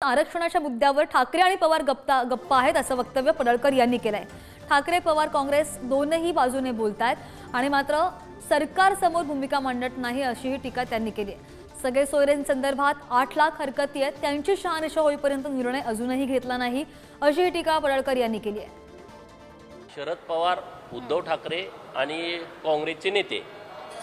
आरक्षणाच्या मुद्द्यावर ठाकरे आणि पवार गप्पा आहेत असं वक्तव्य पडळकर यांनी केलंय। ठाकरे पवार काँग्रेस दोनही बाजूने बोलतायत आणि मात्र सरकार समोर भूमिका मांडत नाही अशीही टीका त्यांनी केली आहे। सगळे सोयरेंसंदर्भात 8 लाख हरकती आहेत, त्यांची शहानिशा होईपर्यंत निर्णय अजूनही घेतला नाही अशीही टीका पडळकर यांनी केली आहे। शरद पवार, उद्धव ठाकरे आणि काँग्रेसचे नेते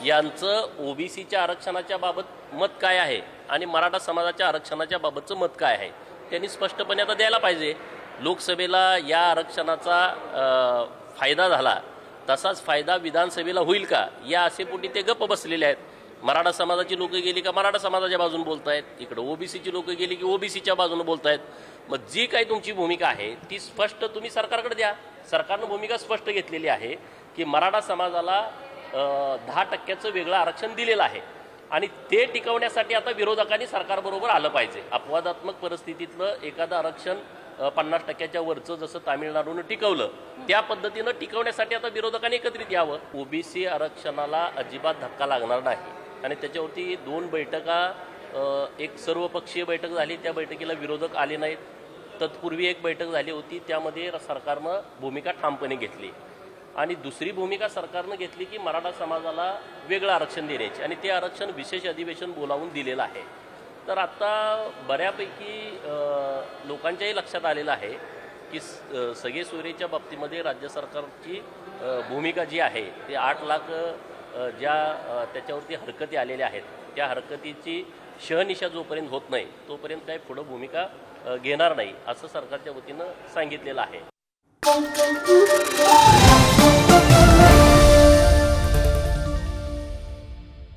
यांचं ओबीसीच्या आरक्षणाच्या बाबत मत काय आहे आणि मराठा समाजाच्या आरक्षणाच्या बाबतचं मत काय आहे त्यांनी स्पष्टपणे आता द्यायला पाहिजे। लोकसभेला या आरक्षणाचा फायदा झाला तसाच फायदा विधानसभेला होईल का या आशेपोटी ते गप्प बसलेले आहेत। मराठा समाजाची लोक गेली का मराठा समाजाच्या बाजूने बोलतायत, इकडे ओबीसीची लोक गेली की ओबीसीच्या बाजूने बोलतायत। मग जी काही तुमची भूमिका आहे ती स्पष्ट तुम्ही सरकारकडे द्या। सरकारने भूमिका स्पष्ट घेतलेली आहे की मराठा समाजाला 10% वेगळं आरक्षण दिलेलं आहे आणि ते टिकवण्यासाठी आता विरोधकांनी सरकारबरोबर आलं पाहिजे। अपवादात्मक परिस्थितीतलं एखादं आरक्षण 50%च्या वरचं जसं तामिळनाडूने टिकवलं त्या पद्धतीनं टिकवण्यासाठी आता विरोधकांनी एकत्रित यावं। ओबीसी आरक्षणाला अजिबात धक्का लागणार नाही आणि त्याच्यावरती 2 बैठका, एक सर्वपक्षीय बैठक झाली, त्या बैठकीला विरोधक आले नाहीत। तत्पूर्वी एक बैठक झाली होती, त्यामध्ये सरकारनं भूमिका ठामपणे घेतली आणि दुसरी भूमिका सरकारनं घेतली की मराठा समाजाला वेगळं आरक्षण देण्याची आणि ते आरक्षण विशेष अधिवेशन बोलावून दिलेलं आहे। तर आता बऱ्यापैकी लोकांच्याही लक्षात आलेलं आहे की सगळे सोयरेच्या बाबतीमध्ये राज्य सरकारची भूमिका जी आहे ते 8 लाख ज्या त्याच्यावरती हरकती आलेल्या आहेत त्या हरकतीची शहनिशा जोपर्यंत होत नाही तोपर्यंत काही पुढे भूमिका घेणार नाही असं सरकारच्या वतीनं सांगितलेलं आहे।